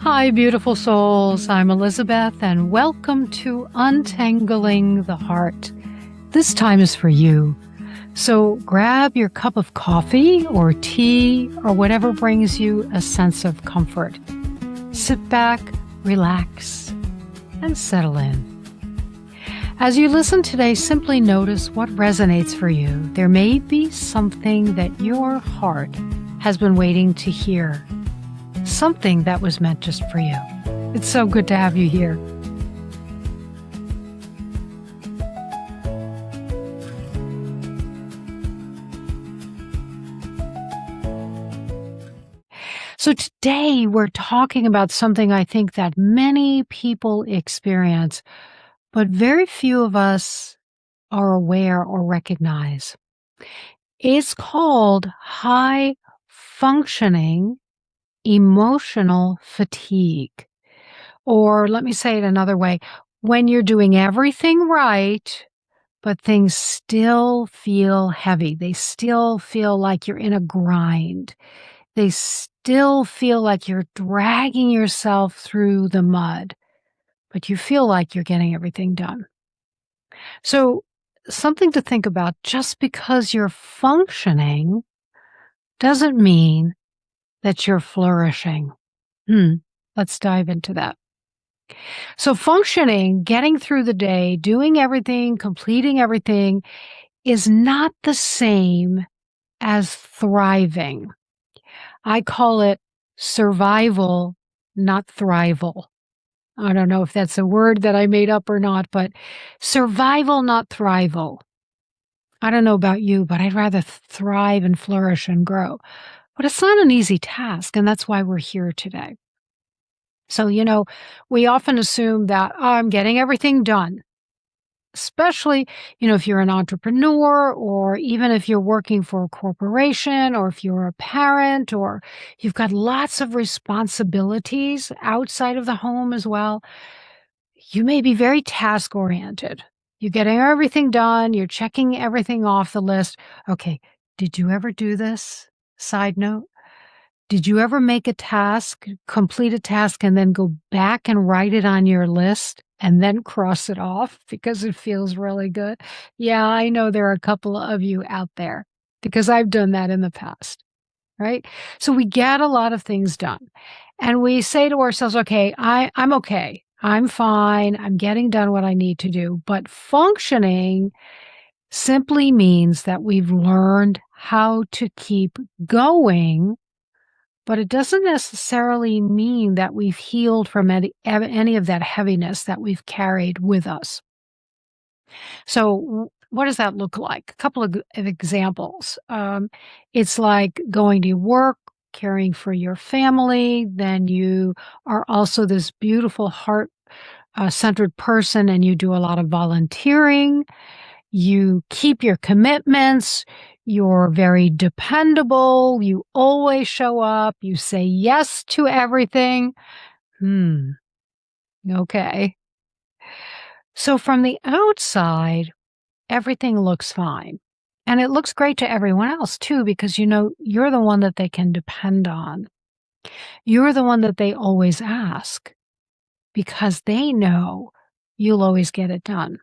Hi, beautiful souls. I'm Elizabeth, and welcome to Untangling the Heart. This time is for you. So grab your cup of coffee or tea or whatever brings you a sense of comfort. Sit back, relax, and settle in. As you listen today, simply notice what resonates for you. There may be something that your heart has been waiting to hear. Something that was meant just for you. It's so good to have you here. So today we're talking about something I think that many people experience, but very few of us are aware or recognize. It's called high functioning emotional fatigue. Or let me say it another way. When you're doing everything right, but things still feel heavy. They still feel like you're in a grind. They still feel like you're dragging yourself through the mud, but you feel like you're getting everything done. So, something to think about, just because you're functioning doesn't mean that you're flourishing. Let's dive into that. So functioning, getting through the day, doing everything, completing everything is not the same as thriving. I call it survival, not thrival. I don't know if that's a word that I made up or not, but survival, not thrival. I don't know about you, but I'd rather thrive and flourish and grow. But it's not an easy task, and that's why we're here today. So, we often assume that, "Oh, I'm getting everything done." Especially, if you're an entrepreneur or even if you're working for a corporation or if you're a parent or you've got lots of responsibilities outside of the home as well, you may be very task oriented. You're getting everything done, you're checking everything off the list. Okay, did you ever do this? Side note. Did you ever make a task, complete a task, and then go back and write it on your list and then cross it off because it feels really good? Yeah, I know there are a couple of you out there because I've done that in the past, right? So we get a lot of things done and we say to ourselves, okay, I'm okay. I'm fine. I'm getting done what I need to do. But functioning simply means that we've learned how to keep going, but it doesn't necessarily mean that we've healed from any of that heaviness that we've carried with us. So, what does that look like? A couple of examples. It's like going to work, caring for your family. Then you are also this beautiful heart centered person and you do a lot of volunteering. You keep your commitments. You're very dependable. You always show up. You say yes to everything. Okay. So from the outside, everything looks fine. And it looks great to everyone else too, because you're the one that they can depend on. You're the one that they always ask because they know you'll always get it done.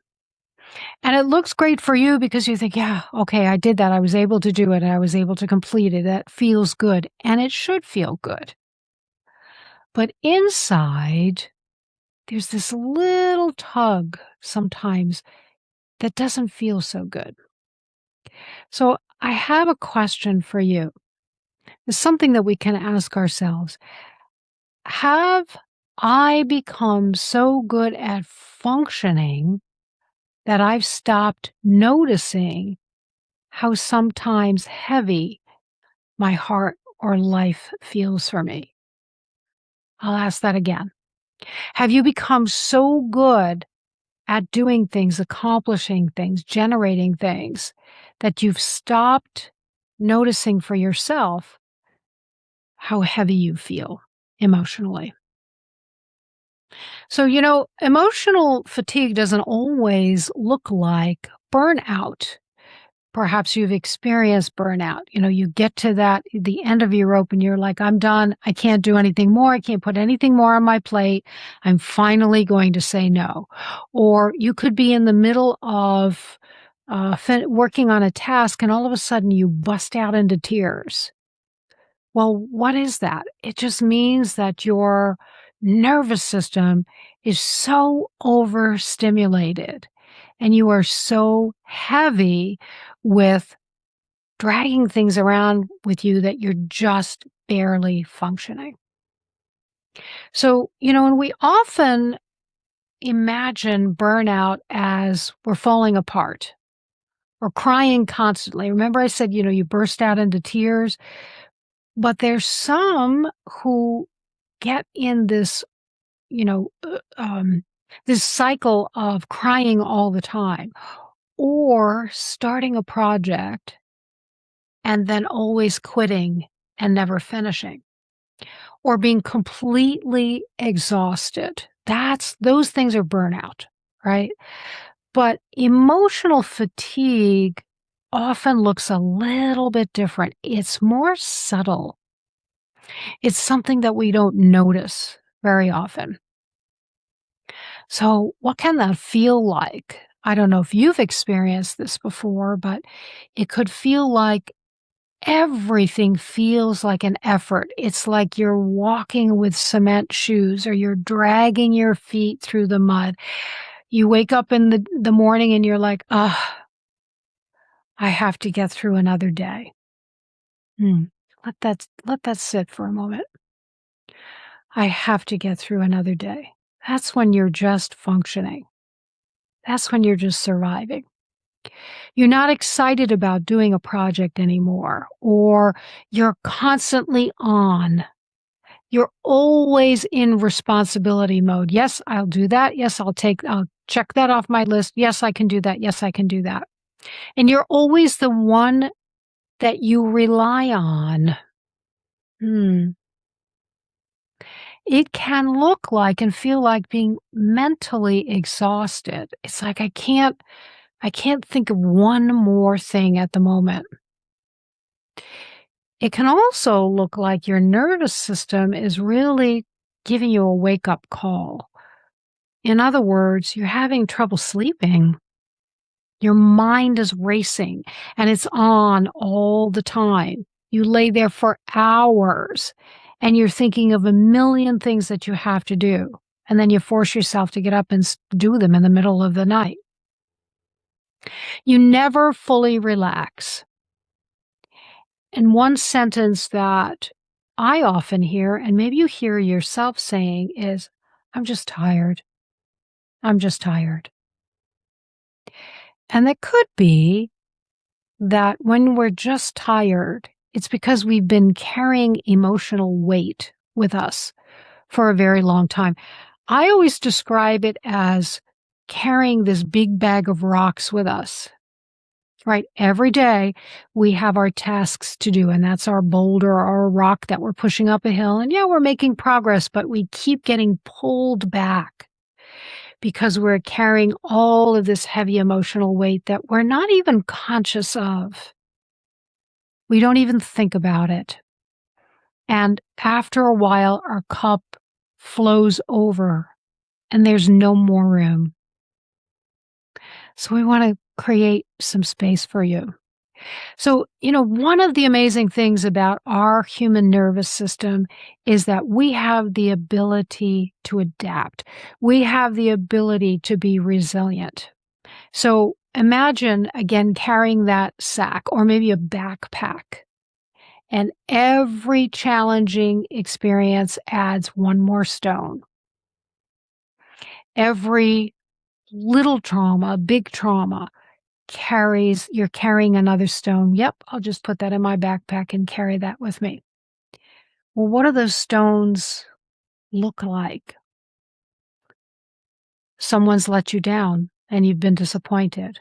And it looks great for you because you think, yeah, okay, I did that. I was able to do it. I was able to complete it. That feels good. And it should feel good. But inside, there's this little tug sometimes that doesn't feel so good. So I have a question for you. It's something that we can ask ourselves. Have I become so good at functioning that I've stopped noticing how sometimes heavy my heart or life feels for me? I'll ask that again. Have you become so good at doing things, accomplishing things, generating things that you've stopped noticing for yourself how heavy you feel emotionally? So, emotional fatigue doesn't always look like burnout. perhaps you've experienced burnout. You get to the end of your rope and you're like, I'm done. I can't do anything more. I can't put anything more on my plate. I'm finally going to say no. Or you could be in the middle of working on a task and all of a sudden you bust out into tears. Well, what is that? It just means that your nervous system is so overstimulated and you are so heavy with dragging things around with you that you're just barely functioning. So, and we often imagine burnout as we're falling apart or crying constantly. Remember I said, you burst out into tears, but there's some who get in this cycle of crying all the time or starting a project and then always quitting and never finishing or being completely exhausted. Those things are burnout, right? But emotional fatigue often looks a little bit different. It's more subtle. It's something that we don't notice very often. So what can that feel like? I don't know if you've experienced this before, but it could feel like everything feels like an effort. It's like you're walking with cement shoes or you're dragging your feet through the mud. You wake up in the morning and you're like, I have to get through another day. Let that sit for a moment. I have to get through another day. That's when you're just functioning. That's when you're just surviving. You're not excited about doing a project anymore, or you're constantly on. You're always in responsibility mode. Yes, I'll do that. Yes, I'll check that off my list. Yes, I can do that. Yes, I can do that. And you're always the one that you rely on. It can look like and feel like being mentally exhausted. It's like I can't think of one more thing at the moment. It can also look like your nervous system is really giving you a wake-up call. In other words, you're having trouble sleeping. Your mind is racing and it's on all the time. You lay there for hours and you're thinking of a million things that you have to do. And then you force yourself to get up and do them in the middle of the night. You never fully relax. And one sentence that I often hear, and maybe you hear yourself saying, is, I'm just tired. I'm just tired. And that could be that when we're just tired, it's because we've been carrying emotional weight with us for a very long time. I always describe it as carrying this big bag of rocks with us. Right. Every day we have our tasks to do, and that's our boulder or our rock that we're pushing up a hill. And yeah, we're making progress, but we keep getting pulled back because we're carrying all of this heavy emotional weight that we're not even conscious of. We don't even think about it. And after a while, our cup flows over and there's no more room. So we want to create some space for you. So, one of the amazing things about our human nervous system is that we have the ability to adapt. We have the ability to be resilient. So imagine, again, carrying that sack or maybe a backpack. And every challenging experience adds one more stone. Every little trauma, big trauma, you're carrying another stone. Yep, I'll just put that in my backpack and carry that with me. Well, what do those stones look like? Someone's let you down and you've been disappointed.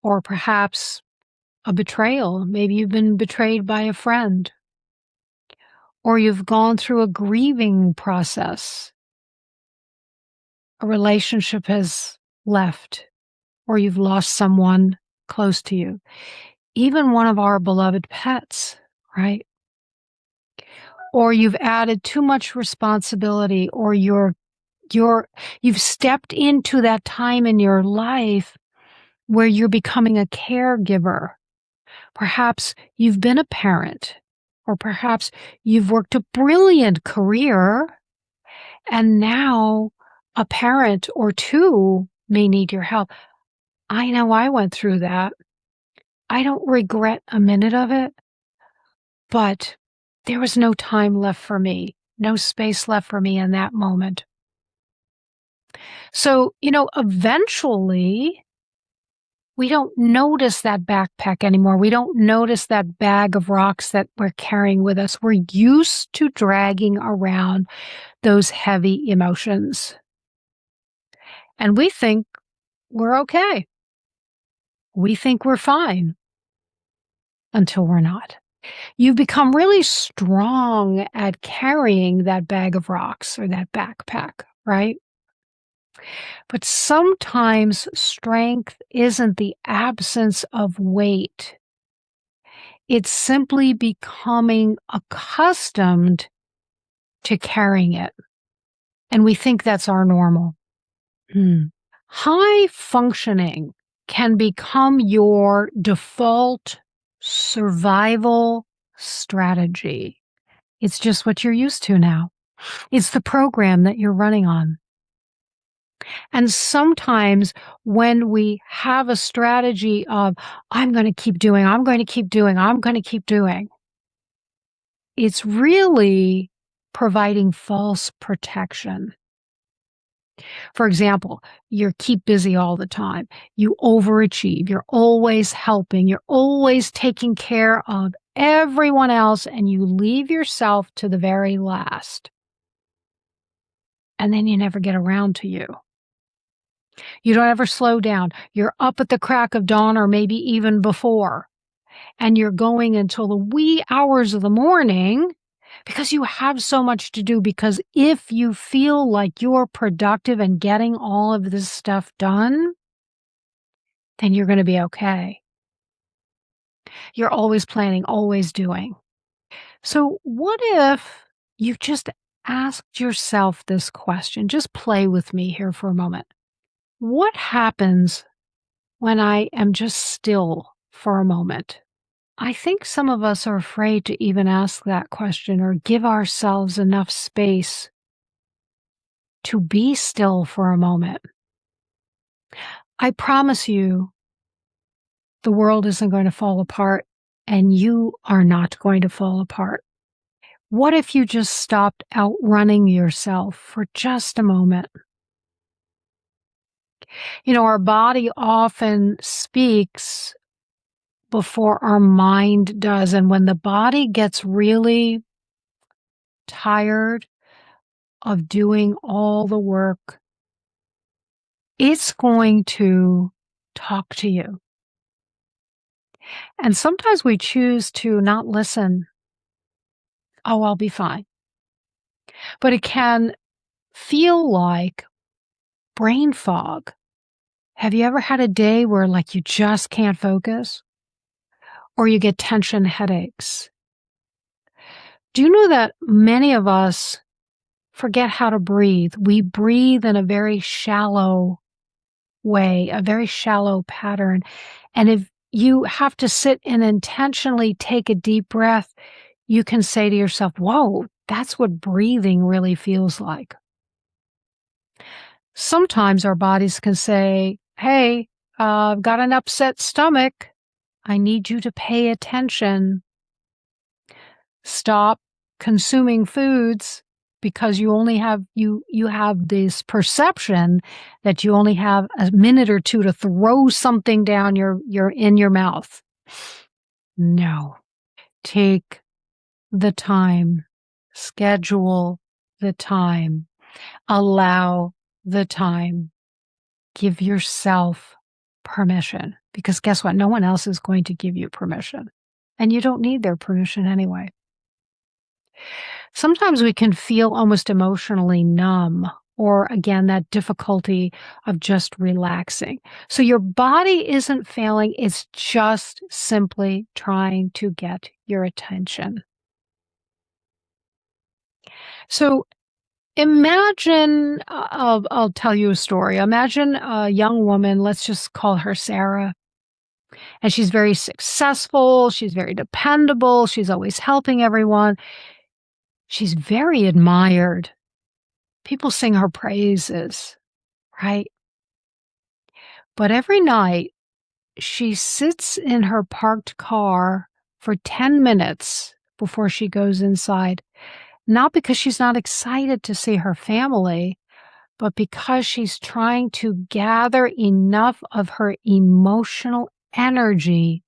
Or perhaps a betrayal. Maybe you've been betrayed by a friend. Or you've gone through a grieving process. A relationship has left, or you've lost someone close to you, even one of our beloved pets, right? Or you've added too much responsibility, or you've stepped into that time in your life where you're becoming a caregiver. Perhaps you've been a parent, or perhaps you've worked a brilliant career, and now a parent or two may need your help. I know I went through that. I don't regret a minute of it, but there was no time left for me, no space left for me in that moment. So, eventually we don't notice that backpack anymore. We don't notice that bag of rocks that we're carrying with us. We're used to dragging around those heavy emotions. And we think we're okay. We think we're fine until we're not. You've become really strong at carrying that bag of rocks or that backpack, right? But sometimes strength isn't the absence of weight. It's simply becoming accustomed to carrying it. And we think that's our normal. High functioning can become your default survival strategy. It's just what you're used to now. It's the program that you're running on. And sometimes when we have a strategy of, I'm going to keep doing, I'm going to keep doing, I'm going to keep doing, it's really providing false protection. For example, you keep busy all the time. You overachieve. You're always helping. You're always taking care of everyone else, and you leave yourself to the very last. And then you never get around to you. You don't ever slow down. You're up at the crack of dawn or maybe even before. And you're going until the wee hours of the morning because you have so much to do. Because if you feel like you're productive and getting all of this stuff done, then you're going to be okay. You're always planning, always doing. So what if you just asked yourself this question? Just play with me here for a moment. What happens when I am just still for a moment? I think some of us are afraid to even ask that question or give ourselves enough space to be still for a moment. I promise you, the world isn't going to fall apart, and you are not going to fall apart. What if you just stopped outrunning yourself for just a moment? Our body often speaks before our mind does. And when the body gets really tired of doing all the work, it's going to talk to you. And sometimes we choose to not listen. Oh, I'll be fine. But it can feel like brain fog. Have you ever had a day where you just can't focus? Or you get tension headaches? Do you know that many of us forget how to breathe? We breathe in a very shallow way, a very shallow pattern. And if you have to sit and intentionally take a deep breath, you can say to yourself, whoa, that's what breathing really feels like. Sometimes our bodies can say, hey, I've got an upset stomach. I need you to pay attention. Stop consuming foods because you only have you have this perception that you only have a minute or two to throw something down your in your mouth. No. Take the time. Schedule the time. Allow the time. Give yourself permission. Because guess what? No one else is going to give you permission. And you don't need their permission anyway. Sometimes we can feel almost emotionally numb or again, that difficulty of just relaxing. So your body isn't failing, it's just simply trying to get your attention. So imagine, I'll tell you a story. Imagine a young woman, let's just call her Sarah, and she's very successful, she's very dependable, she's always helping everyone. She's very admired. People sing her praises, right? But every night, she sits in her parked car for 10 minutes before she goes inside, not because she's not excited to see her family, but because she's trying to gather enough of her emotional energy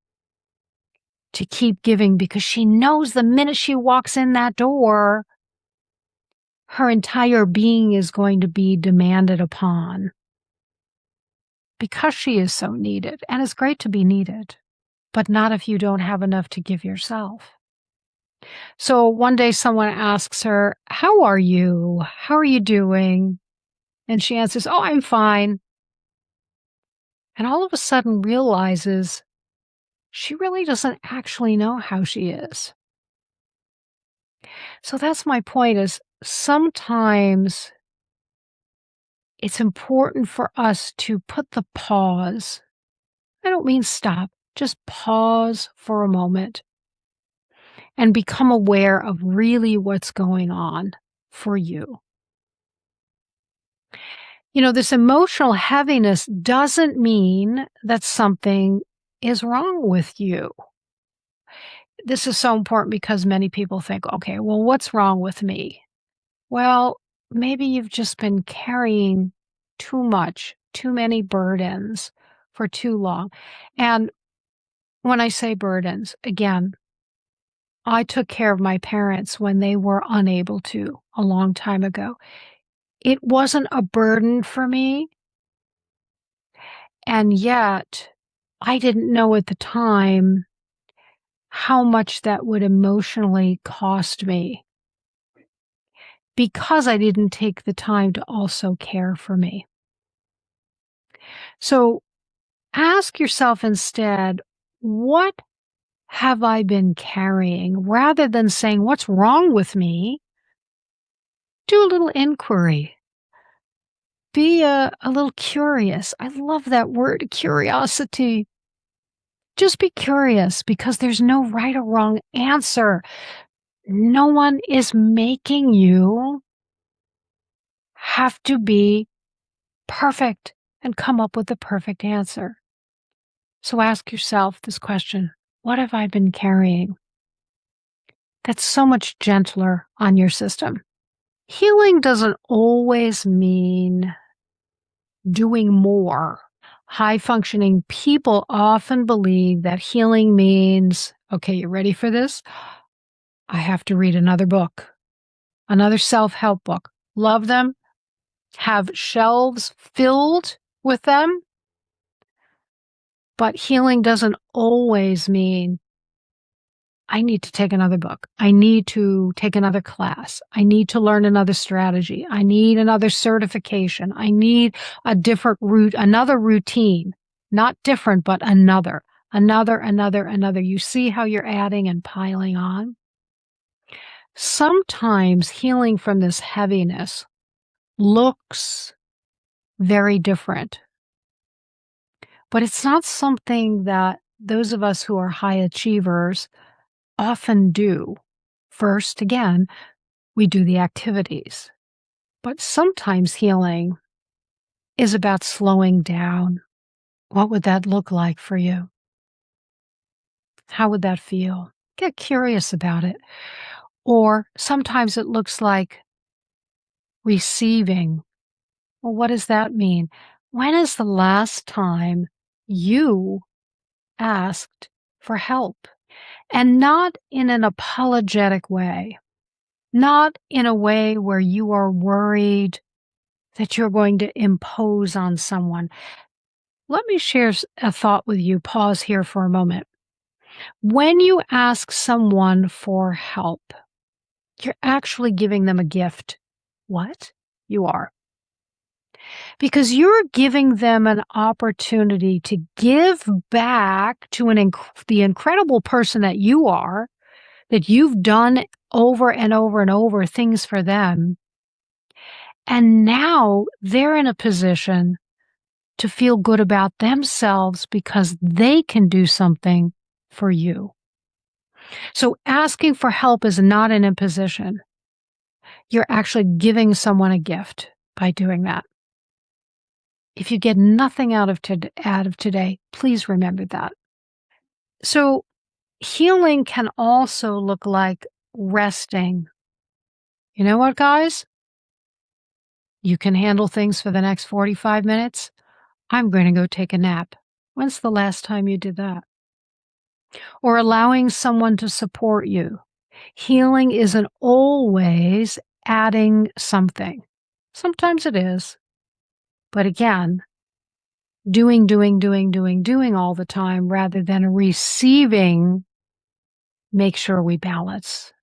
to keep giving, because she knows the minute she walks in that door, her entire being is going to be demanded upon because she is so needed. And it's great to be needed, but not if you don't have enough to give yourself. So one day someone asks her, "How are you? How are you doing?" And she answers, "Oh, I'm fine." And all of a sudden realizes she really doesn't actually know how she is. So that's my point, is sometimes it's important for us to put the pause. I don't mean stop, just pause for a moment and become aware of really what's going on for you. You know, this emotional heaviness doesn't mean that something is wrong with you. This is so important because many people think, okay, well, what's wrong with me? Well, maybe you've just been carrying too much, too many burdens for too long. And when I say burdens, again, I took care of my parents when they were unable to a long time ago. It wasn't a burden for me, and yet I didn't know at the time how much that would emotionally cost me because I didn't take the time to also care for me. So ask yourself instead, what have I been carrying? Rather than saying, what's wrong with me? Do a little inquiry. Be a little curious. I love that word, curiosity. Just be curious, because there's no right or wrong answer. No one is making you have to be perfect and come up with the perfect answer. So ask yourself this question: what have I been carrying? That's so much gentler on your system. Healing doesn't always mean doing more. High functioning people often believe that healing means, okay, you ready for this? I have to read another book, another self help book. Love them, have shelves filled with them. But healing doesn't always mean I need to take another book. I need to take another class. I need to learn another strategy. I need another certification. I need a different route, another routine, not different, but another. You see how you're adding and piling on? Sometimes healing from this heaviness looks very different, but it's not something that those of us who are high achievers often do. First, again, we do the activities. But sometimes healing is about slowing down. What would that look like for you? How would that feel? Get curious about it. Or sometimes it looks like receiving. Well, what does that mean? When is the last time you asked for help? And not in an apologetic way, not in a way where you are worried that you're going to impose on someone. Let me share a thought with you. Pause here for a moment. When you ask someone for help, you're actually giving them a gift. What? You are. because you're giving them an opportunity to give back to the incredible person that you are, that you've done over and over and over things for them. And now they're in a position to feel good about themselves because they can do something for you. So asking for help is not an imposition. You're actually giving someone a gift by doing that. If you get nothing out of today, please remember that. So healing can also look like resting. You know what, guys? You can handle things for the next 45 minutes. I'm going to go take a nap. When's the last time you did that? Or allowing someone to support you. Healing isn't always adding something. Sometimes it is. But again, doing all the time rather than receiving, make sure we balance.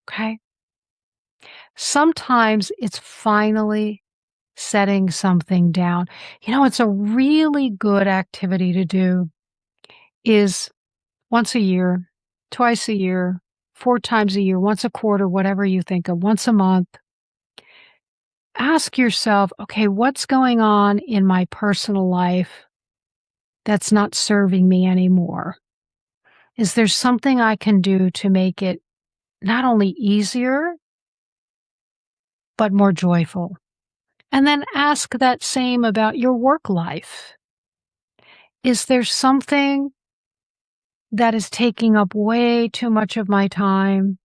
Okay? Sometimes it's finally setting something down. It's a really good activity to do is once a year, twice a year, 4 times a year, once a quarter, whatever you think of, once a month. Ask yourself, okay, what's going on in my personal life that's not serving me anymore? Is there something I can do to make it not only easier, but more joyful? And then ask that same about your work life. Is there something that is taking up way too much of my time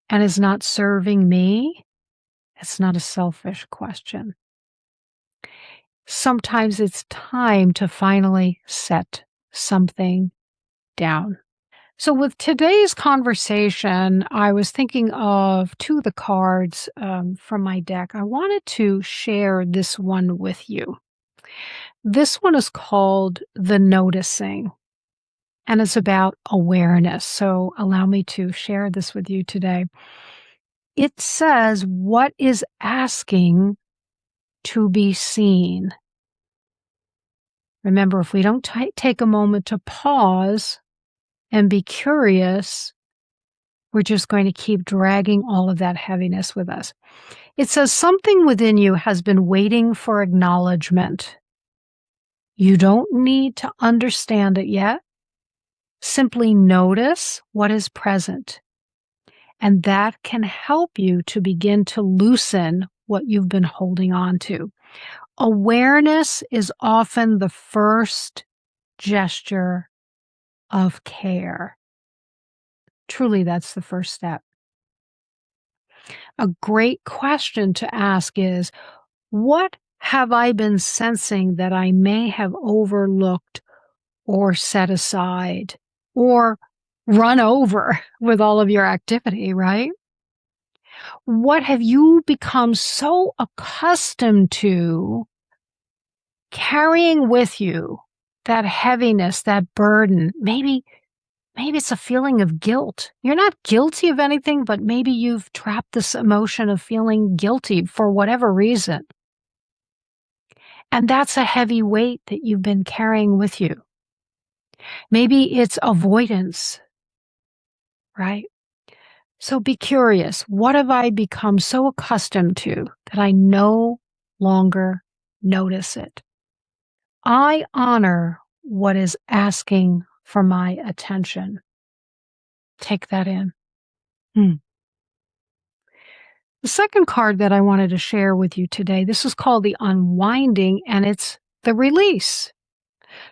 and is not serving me? It's not a selfish question. Sometimes it's time to finally set something down. So, with today's conversation, I was thinking of two of the cards from my deck. I wanted to share this one with you. This one is called The Noticing, and it's about awareness. So, allow me to share this with you today. It says, what is asking to be seen? Remember, if we don't take a moment to pause and be curious, we're just going to keep dragging all of that heaviness with us. It says something within you has been waiting for acknowledgement. You don't need to understand it yet. Simply notice what is present. And that can help you to begin to loosen what you've been holding on to. Awareness is often the first gesture of care. Truly, that's the first step. A great question to ask is, what have I been sensing that I may have overlooked or set aside or run over with all of your activity, right? What have you become so accustomed to carrying with you, that heaviness, that burden? Maybe it's a feeling of guilt. You're not guilty of anything, but maybe you've trapped this emotion of feeling guilty for whatever reason. And that's a heavy weight that you've been carrying with you. Maybe it's avoidance, right? So be curious. What have I become so accustomed to that I no longer notice it? I honor what is asking for my attention. Take that in. The second card that I wanted to share with you today, this is called the unwinding, and it's the release.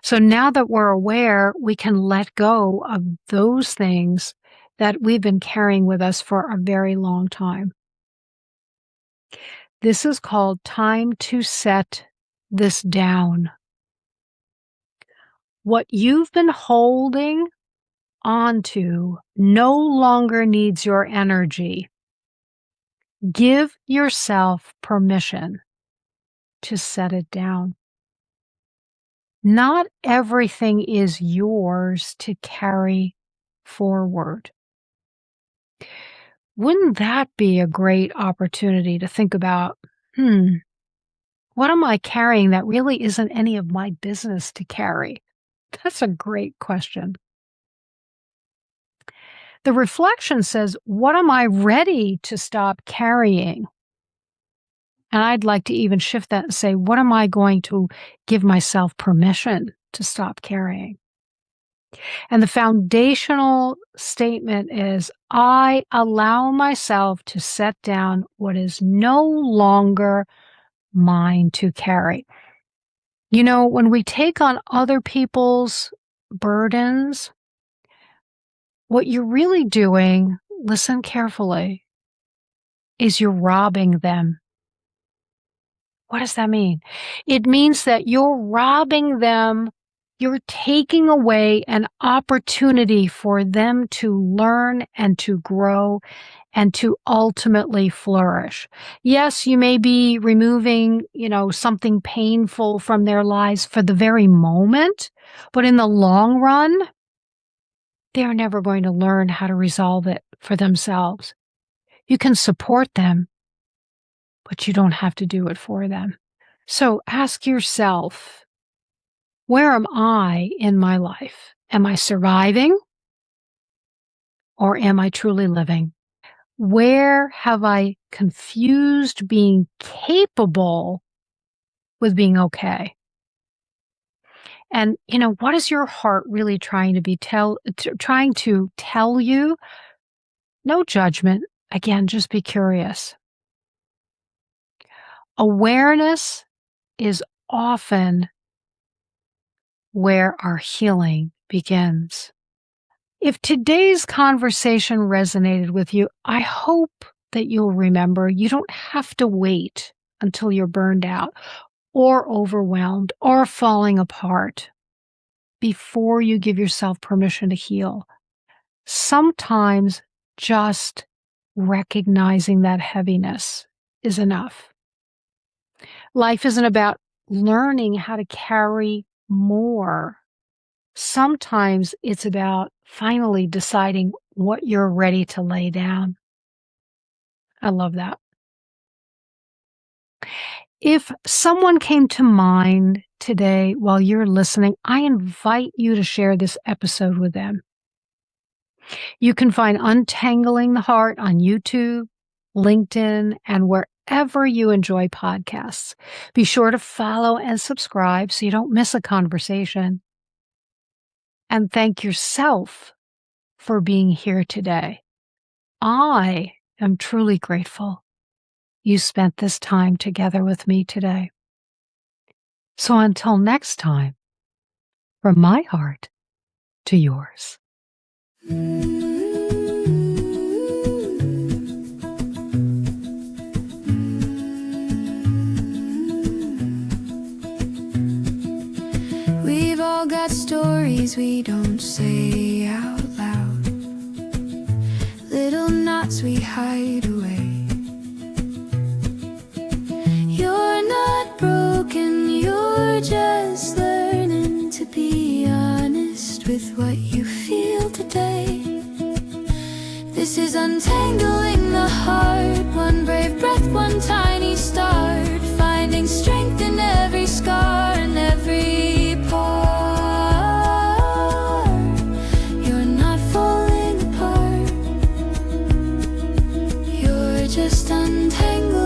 So now that we're aware, we can let go of those things that we've been carrying with us for a very long time. This is called time to set this down. What you've been holding onto no longer needs your energy. Give yourself permission to set it down. Not everything is yours to carry forward. Wouldn't that be a great opportunity to think about, What am I carrying that really isn't any of my business to carry? That's a great question. The reflection says, what am I ready to stop carrying? And I'd like to even shift that and say, what am I going to give myself permission to stop carrying? And the foundational statement is, I allow myself to set down what is no longer mine to carry. You know, when we take on other people's burdens, what you're really doing, listen carefully, is you're robbing them. What does that mean? It means that you're robbing them. You're taking away an opportunity for them to learn and to grow and to ultimately flourish. Yes, you may be removing, something painful from their lives for the very moment, but in the long run, they're never going to learn how to resolve it for themselves. You can support them, but you don't have to do it for them. So ask yourself, where am I in my life? Am I surviving or am I truly living? Where have I confused being capable with being okay? And, what is your heart really trying to tell you? No judgment. Again, just be curious. Awareness is often where our healing begins. If today's conversation resonated with you, I hope that you'll remember you don't have to wait until you're burned out or overwhelmed or falling apart before you give yourself permission to heal. Sometimes just recognizing that heaviness is enough. Life isn't about learning how to carry more. Sometimes it's about finally deciding what you're ready to lay down. I love that. If someone came to mind today while you're listening, I invite you to share this episode with them. You can find Untangling the Heart on YouTube, LinkedIn, and wherever you enjoy podcasts. Be sure to follow and subscribe so you don't miss a conversation. And thank yourself for being here today. I am truly grateful you spent this time together with me today. So until next time, from my heart to yours. We've all got stories we don't say out loud, little knots we hide away. You're not broken, you're just learning to be honest with what you feel today. This is untangling the heart, one brave breath, one tiny start, finding strength in every scar and every part. You're not falling apart, you're just untangling.